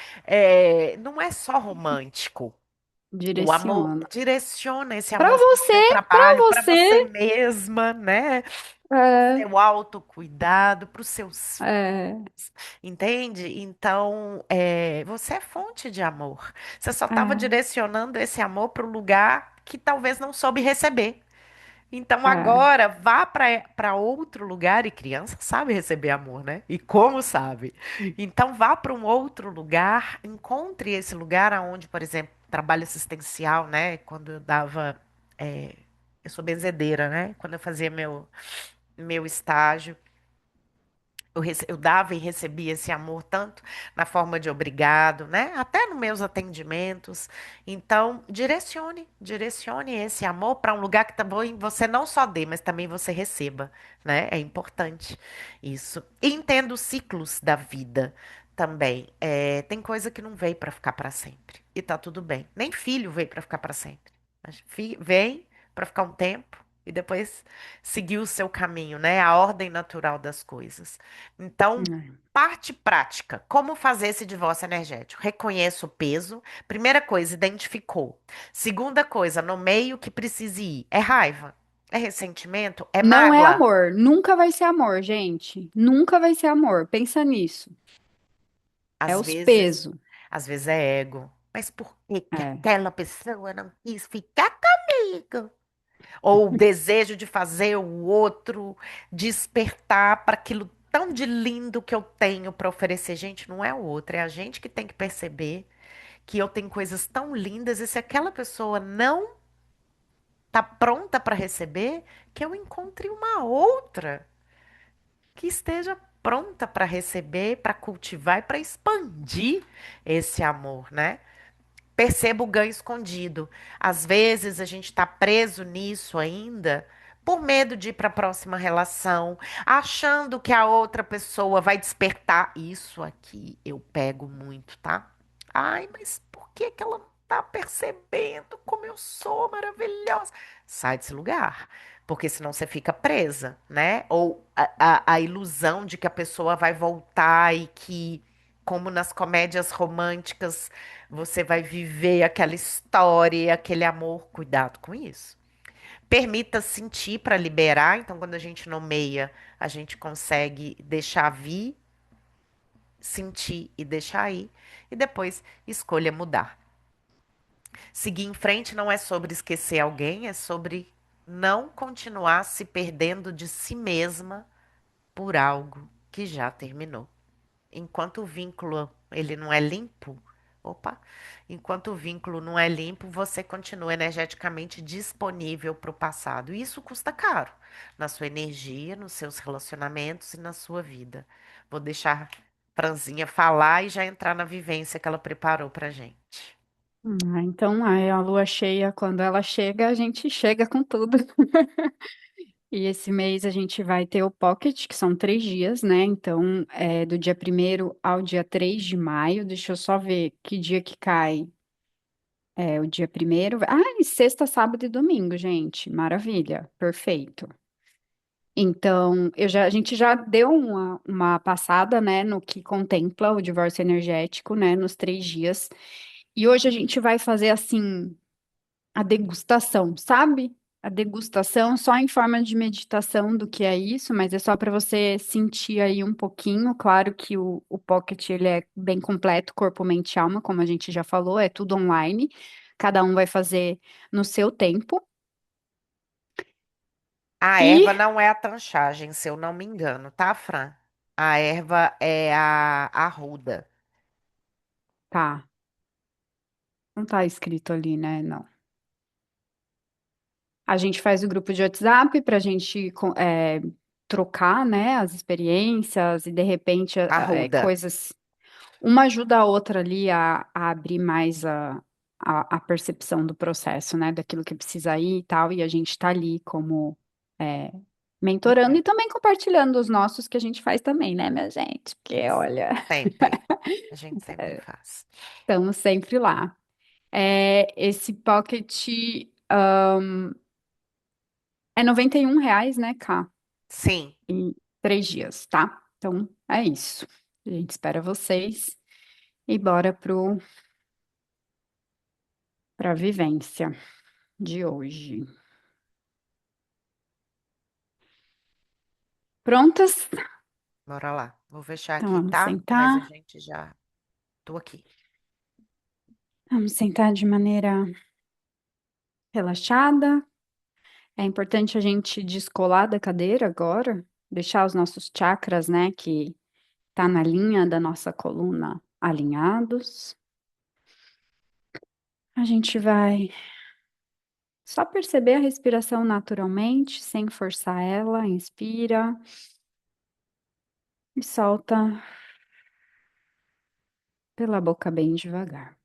Não é só romântico. O amor Direciona. direciona esse Pra amor para o seu você, pra trabalho, para você você. mesma, né? É, Seu autocuidado, para os seus é, entende? Então, você é fonte de amor. Você só estava é, direcionando esse amor para o lugar que talvez não soube receber. Então é. agora vá para outro lugar e criança sabe receber amor, né? E como sabe? Então vá para um outro lugar, encontre esse lugar aonde, por exemplo, trabalho assistencial, né? Quando eu dava, é, eu sou benzedeira, né? Quando eu fazia meu estágio eu dava e recebia esse amor tanto na forma de obrigado, né? Até nos meus atendimentos. Então, direcione esse amor para um lugar que também você não só dê, mas também você receba, né? É importante isso. E entenda os ciclos da vida também. Tem coisa que não veio para ficar para sempre. E tá tudo bem. Nem filho veio para ficar para sempre. Mas vem para ficar um tempo e depois seguir o seu caminho, né? A ordem natural das coisas. Então, É. parte prática. Como fazer esse divórcio energético? Reconheça o peso. Primeira coisa, identificou. Segunda coisa, nomeie o que precise ir. É raiva? É ressentimento? É Não é mágoa? amor, nunca vai ser amor, gente. Nunca vai ser amor. Pensa nisso. É Às os vezes, pesos. às vezes é ego. Mas por que que É, aquela pessoa não quis ficar comigo? Ou o desejo de fazer o outro despertar para aquilo tão de lindo que eu tenho para oferecer. Gente, não é o outro, é a gente que tem que perceber que eu tenho coisas tão lindas e se aquela pessoa não tá pronta para receber, que eu encontre uma outra que esteja pronta para receber, para cultivar e para expandir esse amor, né? Perceba o ganho escondido. Às vezes a gente está preso nisso ainda por medo de ir para a próxima relação, achando que a outra pessoa vai despertar. Isso aqui eu pego muito, tá? Ai, mas por que que ela não tá percebendo como eu sou maravilhosa? Sai desse lugar, porque senão você fica presa, né? Ou a ilusão de que a pessoa vai voltar e que, como nas comédias românticas, você vai viver aquela história, aquele amor. Cuidado com isso. Permita sentir para liberar. Então, quando a gente nomeia, a gente consegue deixar vir, sentir e deixar ir. E depois escolha mudar. Seguir em frente não é sobre esquecer alguém, é sobre não continuar se perdendo de si mesma por algo que já terminou. Enquanto o vínculo ele não é limpo, opa, enquanto o vínculo não é limpo, você continua energeticamente disponível para o passado. E isso custa caro na sua energia, nos seus relacionamentos e na sua vida. Vou deixar Franzinha falar e já entrar na vivência que ela preparou pra gente. então, aí a lua cheia, quando ela chega, a gente chega com tudo. E esse mês a gente vai ter o Pocket, que são 3 dias, né? Então, é do dia 1º ao dia 3 de maio. Deixa eu só ver que dia que cai. É o dia 1º. Ah, e sexta, sábado e domingo, gente. Maravilha. Perfeito. Então, a gente já deu uma passada, né, no que contempla o divórcio energético, né, nos 3 dias. E hoje a gente vai fazer, assim, a degustação, sabe? A degustação só em forma de meditação do que é isso, mas é só para você sentir aí um pouquinho. Claro que o Pocket, ele é bem completo, corpo, mente e alma, como a gente já falou, é tudo online. Cada um vai fazer no seu tempo. A E, erva não é a tanchagem, se eu não me engano, tá, Fran? A erva é a arruda. tá, não tá escrito ali, né? Não. A gente faz o grupo de WhatsApp para a gente trocar, né, as experiências e de repente Arruda. coisas. Uma ajuda a outra ali a abrir mais a percepção do processo, né, daquilo que precisa ir e tal, e a gente está ali como é, mentorando Uhum. e também compartilhando os nossos que a gente faz também, né, minha gente? Porque olha, Sempre. A gente sempre faz. estamos sempre lá. Esse pocket é R$ 91, né, Cá? Sim, Em 3 dias, tá? Então é isso. A gente espera vocês e bora pra vivência de hoje. Prontas? bora lá. Vou fechar Então aqui, vamos tá? Mas a sentar. gente já. Tô aqui. Vamos sentar de maneira relaxada. É importante a gente descolar da cadeira agora, deixar os nossos chakras, né, que tá na linha da nossa coluna alinhados. A gente vai só perceber a respiração naturalmente, sem forçar ela. Inspira e solta pela boca bem devagar.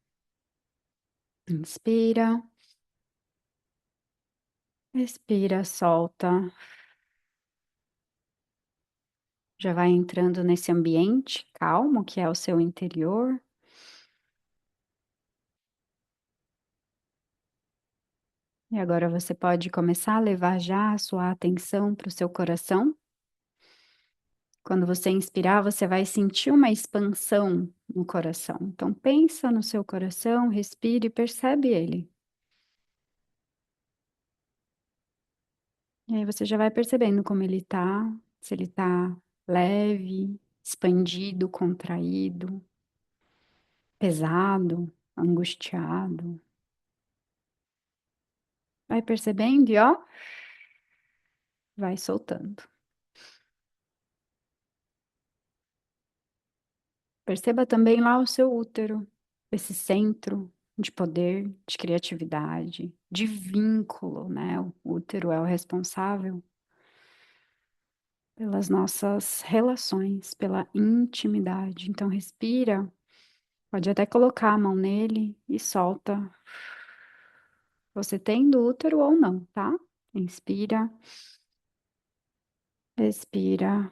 Inspira, expira, solta. Já vai entrando nesse ambiente calmo que é o seu interior. E agora você pode começar a levar já a sua atenção para o seu coração. Quando você inspirar, você vai sentir uma expansão no coração. Então pensa no seu coração, respire e percebe ele. E aí você já vai percebendo como ele tá, se ele tá leve, expandido, contraído, pesado, angustiado. Vai percebendo e ó, vai soltando. Perceba também lá o seu útero, esse centro de poder, de criatividade, de vínculo, né? O útero é o responsável pelas nossas relações, pela intimidade. Então respira, pode até colocar a mão nele e solta. Você tem do útero ou não, tá? Inspira, expira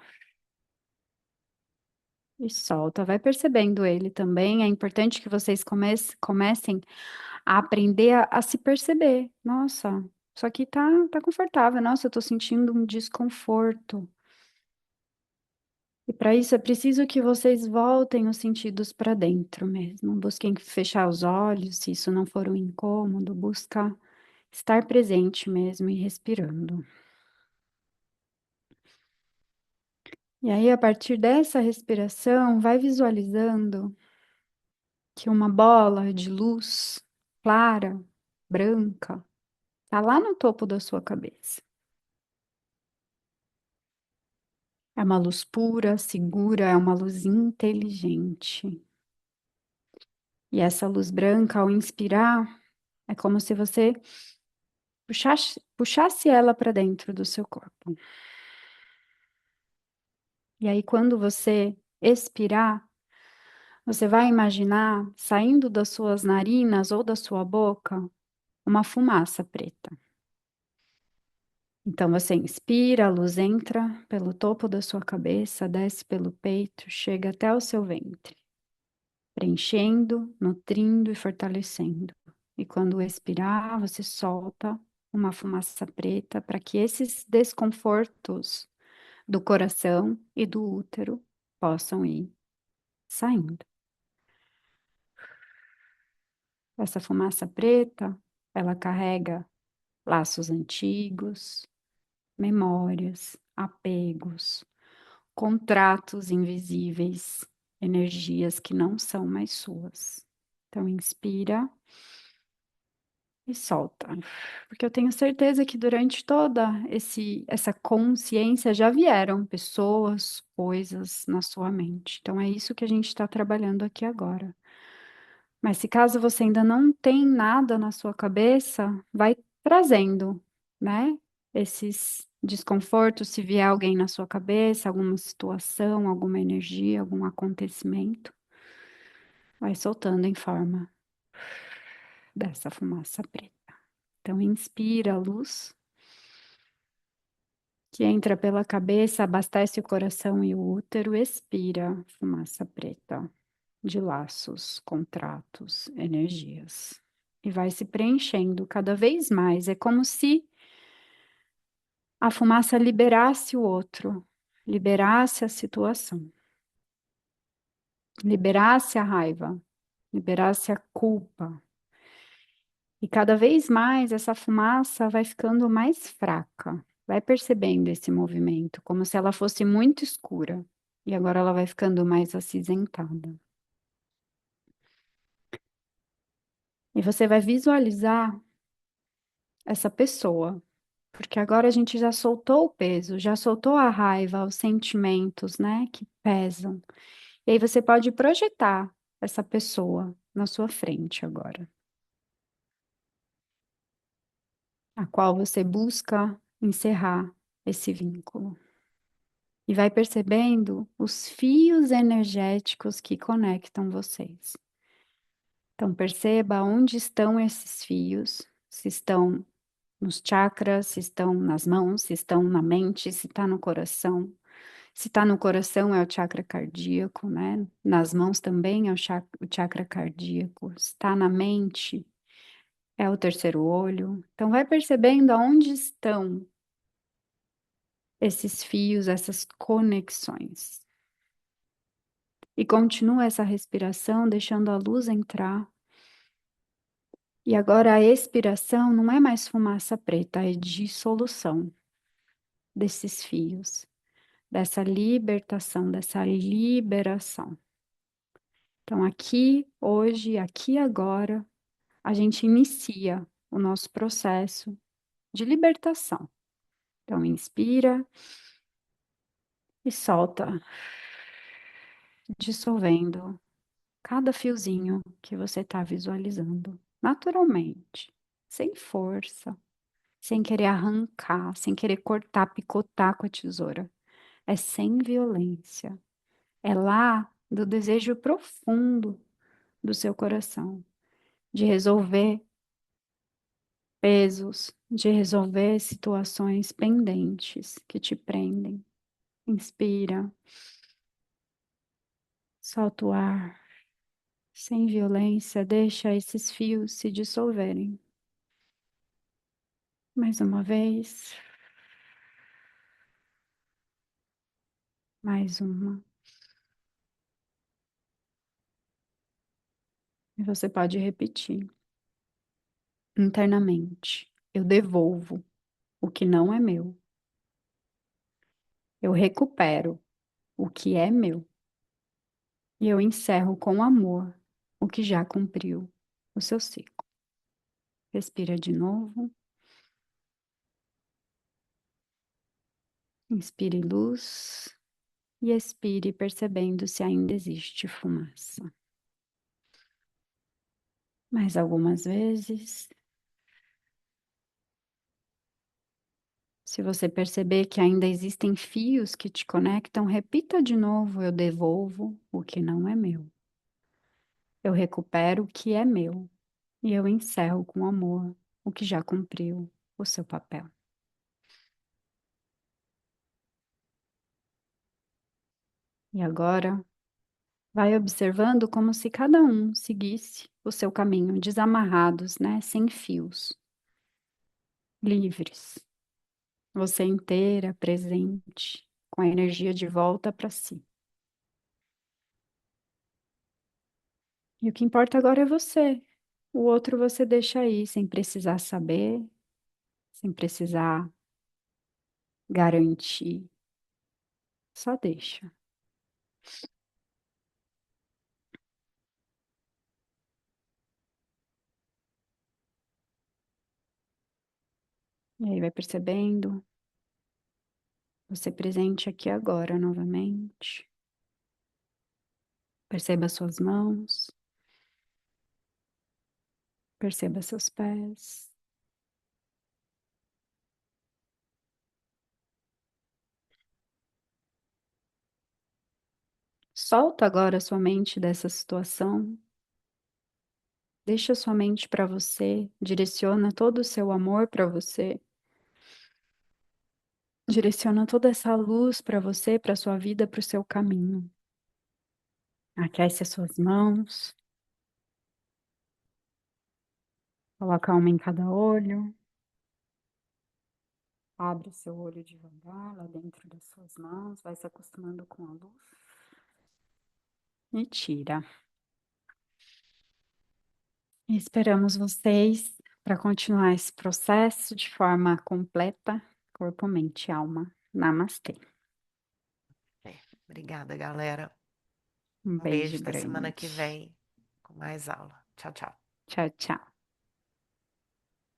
e solta. Vai percebendo ele também. É importante que vocês comecem a aprender a se perceber. Nossa, isso aqui tá confortável. Nossa, eu tô sentindo um desconforto. E para isso é preciso que vocês voltem os sentidos para dentro mesmo. Busquem fechar os olhos, se isso não for um incômodo, busca estar presente mesmo e respirando. E aí, a partir dessa respiração, vai visualizando que uma bola de luz clara, branca, está lá no topo da sua cabeça. É uma luz pura, segura, é uma luz inteligente. E essa luz branca, ao inspirar, é como se você puxasse ela para dentro do seu corpo. E aí, quando você expirar, você vai imaginar saindo das suas narinas ou da sua boca uma fumaça preta. Então você inspira, a luz entra pelo topo da sua cabeça, desce pelo peito, chega até o seu ventre, preenchendo, nutrindo e fortalecendo. E quando expirar, você solta uma fumaça preta para que esses desconfortos do coração e do útero possam ir saindo. Essa fumaça preta, ela carrega laços antigos, memórias, apegos, contratos invisíveis, energias que não são mais suas. Então, inspira e solta. Porque eu tenho certeza que durante toda essa consciência já vieram pessoas, coisas na sua mente. Então, é isso que a gente está trabalhando aqui agora. Mas se caso você ainda não tem nada na sua cabeça, vai trazendo, né? Esses desconfortos, se vier alguém na sua cabeça, alguma situação, alguma energia, algum acontecimento, vai soltando em forma dessa fumaça preta. Então, inspira a luz que entra pela cabeça, abastece o coração e o útero, expira fumaça preta de laços, contratos, energias. E vai se preenchendo cada vez mais. É como se a fumaça liberasse o outro, liberasse a situação, liberasse a raiva, liberasse a culpa. E cada vez mais essa fumaça vai ficando mais fraca. Vai percebendo esse movimento, como se ela fosse muito escura. E agora ela vai ficando mais acinzentada. E você vai visualizar essa pessoa, porque agora a gente já soltou o peso, já soltou a raiva, os sentimentos, né, que pesam. E aí você pode projetar essa pessoa na sua frente agora, a qual você busca encerrar esse vínculo. E vai percebendo os fios energéticos que conectam vocês. Então perceba onde estão esses fios, se estão nos chakras, se estão nas mãos, se estão na mente, se está no coração. Se está no coração é o chakra cardíaco, né? Nas mãos também é o chakra cardíaco. Se está na mente é o terceiro olho. Então vai percebendo aonde estão esses fios, essas conexões. E continua essa respiração, deixando a luz entrar. E agora a expiração não é mais fumaça preta, é dissolução desses fios, dessa libertação, dessa liberação. Então, aqui, hoje, aqui agora, a gente inicia o nosso processo de libertação. Então, inspira e solta, dissolvendo cada fiozinho que você está visualizando, naturalmente, sem força, sem querer arrancar, sem querer cortar, picotar com a tesoura. É sem violência. É lá do desejo profundo do seu coração de resolver pesos, de resolver situações pendentes que te prendem. Inspira, solta o ar, sem violência, deixa esses fios se dissolverem. Mais uma vez, mais uma. E você pode repetir internamente: eu devolvo o que não é meu, eu recupero o que é meu, e eu encerro com amor o que já cumpriu o seu ciclo. Respira de novo. Inspire luz e expire percebendo se ainda existe fumaça. Mais algumas vezes. Se você perceber que ainda existem fios que te conectam, repita de novo: eu devolvo o que não é meu. Eu recupero o que é meu. E eu encerro com amor o que já cumpriu o seu papel. E agora, vai observando como se cada um seguisse o seu caminho, desamarrados, né? Sem fios. livres. Você inteira, presente, com a energia de volta para si. E o que importa agora é você. O outro você deixa aí, sem precisar saber, sem precisar garantir. Só deixa. E aí vai percebendo, você presente aqui agora novamente. Perceba suas mãos, perceba seus pés. Solta agora sua mente dessa situação. Deixa sua mente para você, direciona todo o seu amor para você. Direciona toda essa luz para você, para sua vida, para o seu caminho. Aquece as suas mãos, coloca uma em cada olho. Abre o seu olho devagar lá dentro das suas mãos, vai se acostumando com a luz e tira. E esperamos vocês para continuar esse processo de forma completa, corpo, mente e alma. Namastê. É, obrigada, galera. Um Um beijo beijo, até semana que grande. vem com mais aula. Tchau, tchau. Tchau, tchau.